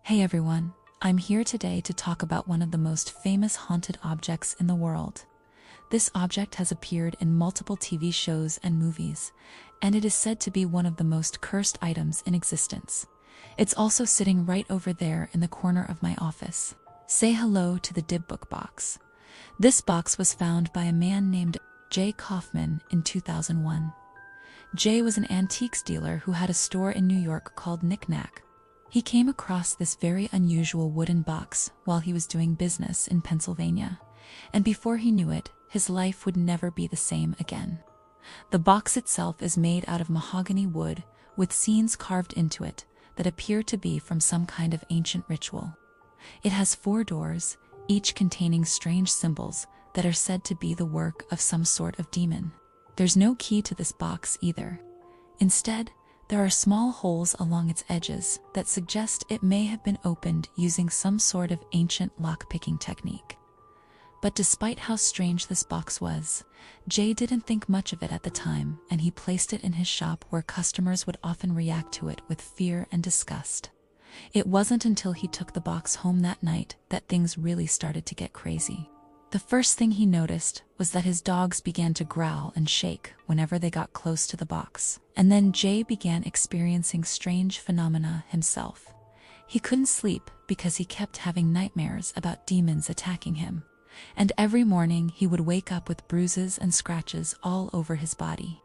Hey everyone, I'm here today to talk about one of the most famous haunted objects in the world. This object has appeared in multiple TV shows and movies, and it is said to be one of the most cursed items in existence. It's also sitting right over there in the corner of my office. Say hello to the Dybbuk Box. This box was found by a man named Jay Kaufman in 2001. Jay was an antiques dealer who had a store in New York called Knick-Knack. He came across this very unusual wooden box while he was doing business in Pennsylvania, and before he knew it, his life would never be the same again. The box itself is made out of mahogany wood with scenes carved into it that appear to be from some kind of ancient ritual. It has 4 doors, each containing strange symbols that are said to be the work of some sort of demon. There's no key to this box either. Instead, there are small holes along its edges that suggest it may have been opened using some sort of ancient lock-picking technique. But despite how strange this box was, Jay didn't think much of it at the time, and he placed it in his shop where customers would often react to it with fear and disgust. It wasn't until he took the box home that night that things really started to get crazy. The first thing he noticed was that his dogs began to growl and shake whenever they got close to the box. And then Jay began experiencing strange phenomena himself. He couldn't sleep because he kept having nightmares about demons attacking him. And every morning he would wake up with bruises and scratches all over his body,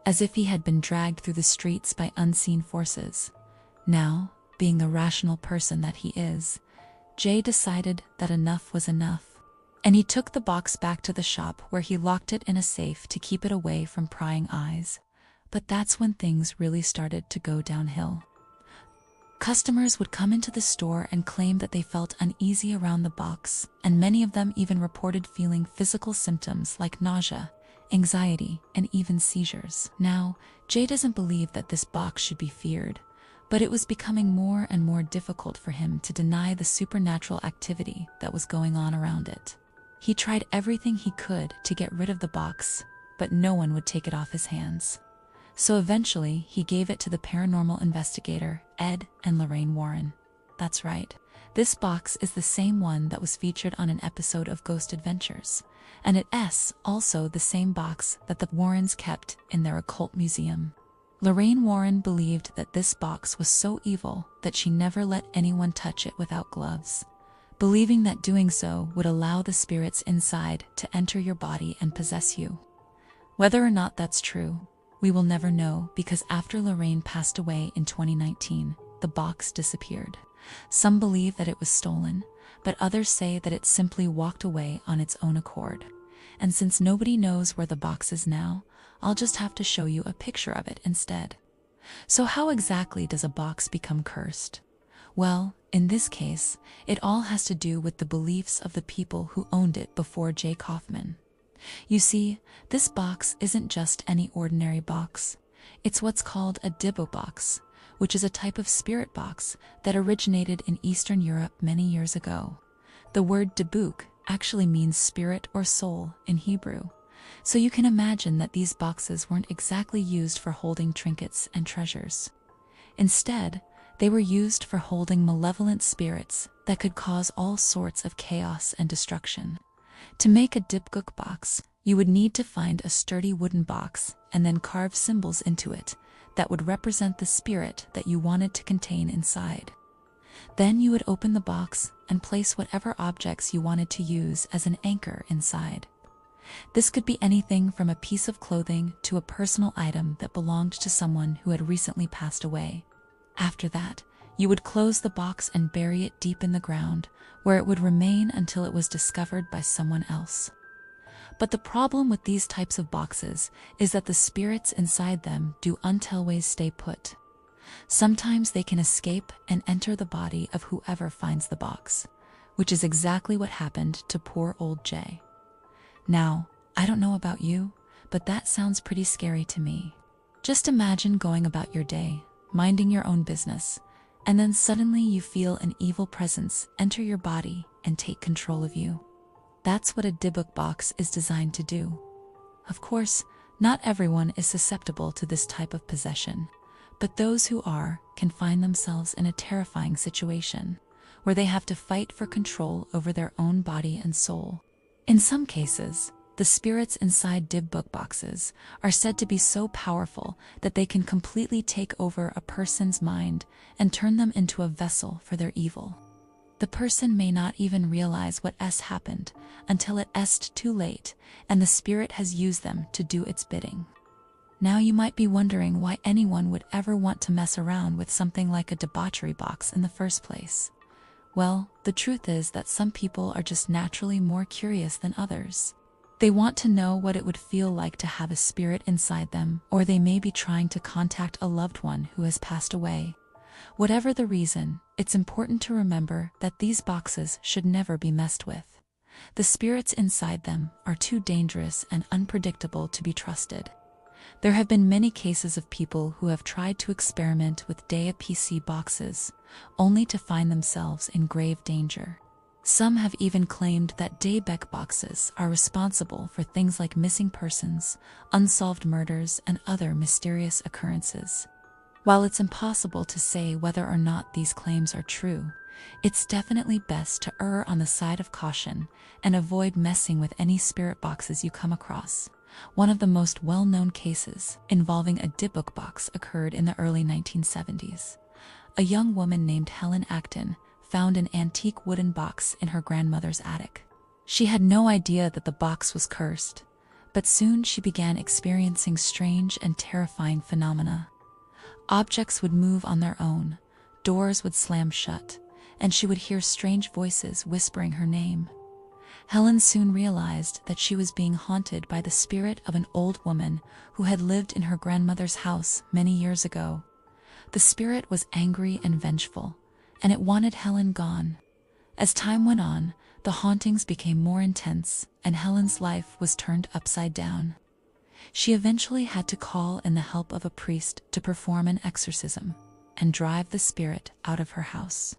as if he had been dragged through the streets by unseen forces. Now, being the rational person that he is, Jay decided that enough was enough. And he took the box back to the shop where he locked it in a safe to keep it away from prying eyes. But that's when things really started to go downhill. Customers would come into the store and claim that they felt uneasy around the box, and many of them even reported feeling physical symptoms like nausea, anxiety, and even seizures. Now, Jay doesn't believe that this box should be feared, but it was becoming more and more difficult for him to deny the supernatural activity that was going on around it. He tried everything he could to get rid of the box, but no one would take it off his hands. So eventually, he gave it to the paranormal investigator, Ed and Lorraine Warren. That's right, this box is the same one that was featured on an episode of Ghost Adventures, and it's also the same box that the Warrens kept in their occult museum. Lorraine Warren believed that this box was so evil that she never let anyone touch it without gloves, believing that doing so would allow the spirits inside to enter your body and possess you. Whether or not that's true, we will never know, because after Lorraine passed away in 2019, the box disappeared. Some believe that it was stolen, but others say that it simply walked away on its own accord. And since nobody knows where the box is now, I'll just have to show you a picture of it instead. So how exactly does a box become cursed? Well, in this case, it all has to do with the beliefs of the people who owned it before Jay Kaufman. You see, this box isn't just any ordinary box. It's what's called a Dybbuk box, which is a type of spirit box that originated in Eastern Europe many years ago. The word Dybbuk actually means spirit or soul in Hebrew. So you can imagine that these boxes weren't exactly used for holding trinkets and treasures. Instead, they were used for holding malevolent spirits that could cause all sorts of chaos and destruction. To make a Dybbuk box, you would need to find a sturdy wooden box and then carve symbols into it that would represent the spirit that you wanted to contain inside. Then you would open the box and place whatever objects you wanted to use as an anchor inside. This could be anything from a piece of clothing to a personal item that belonged to someone who had recently passed away. After that, you would close the box and bury it deep in the ground, where it would remain until it was discovered by someone else. But the problem with these types of boxes is that the spirits inside them do always stay put. Sometimes they can escape and enter the body of whoever finds the box, which is exactly what happened to poor old Jay. Now, I don't know about you, but that sounds pretty scary to me. Just imagine going about your day, minding your own business, and then suddenly you feel an evil presence enter your body and take control of you. That's what a Dybbuk box is designed to do. Of course, not everyone is susceptible to this type of possession, But those who are can find themselves in a terrifying situation, where they have to fight for control over their own body and soul. In some cases, the spirits inside Dybbuk boxes are said to be so powerful that they can completely take over a person's mind and turn them into a vessel for their evil. The person may not even realize what has happened until it is too late and the spirit has used them to do its bidding. Now you might be wondering why anyone would ever want to mess around with something like a debauchery box in the first place. Well, the truth is that some people are just naturally more curious than others. They want to know what it would feel like to have a spirit inside them, or they may be trying to contact a loved one who has passed away. Whatever the reason, it's important to remember that these boxes should never be messed with. The spirits inside them are too dangerous and unpredictable to be trusted. There have been many cases of people who have tried to experiment with Dybbuk boxes, only to find themselves in grave danger. Some have even claimed that Dybbuk boxes are responsible for things like missing persons, unsolved murders, and other mysterious occurrences. While it's impossible to say whether or not these claims are true, it's definitely best to err on the side of caution and avoid messing with any spirit boxes you come across. One of the most well-known cases involving a Dybbuk box occurred in the early 1970s. A young woman named Helen Acton found an antique wooden box in her grandmother's attic. She had no idea that the box was cursed, but soon she began experiencing strange and terrifying phenomena. Objects would move on their own, doors would slam shut, and she would hear strange voices whispering her name. Helen soon realized that she was being haunted by the spirit of an old woman who had lived in her grandmother's house many years ago. The spirit was angry and vengeful, and it wanted Helen gone. As time went on, the hauntings became more intense, and Helen's life was turned upside down. She eventually had to call in the help of a priest to perform an exorcism and drive the spirit out of her house.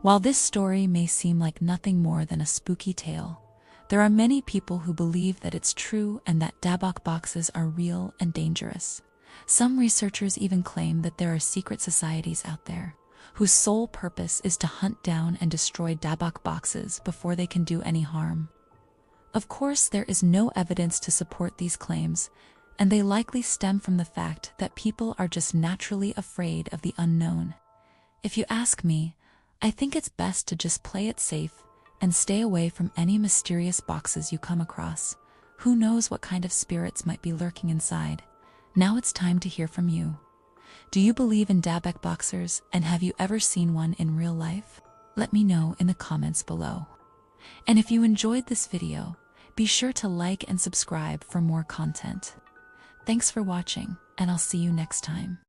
While this story may seem like nothing more than a spooky tale, there are many people who believe that it's true and that Dybbuk boxes are real and dangerous. Some researchers even claim that there are secret societies out there whose sole purpose is to hunt down and destroy Dybbuk boxes before they can do any harm. Of course, there is no evidence to support these claims, and they likely stem from the fact that people are just naturally afraid of the unknown. If you ask me, I think it's best to just play it safe and stay away from any mysterious boxes you come across. Who knows what kind of spirits might be lurking inside? Now it's time to hear from you. Do you believe in Dybbuk boxers, and have you ever seen one in real life? Let me know in the comments below. And if you enjoyed this video, be sure to like and subscribe for more content. Thanks for watching, and I'll see you next time.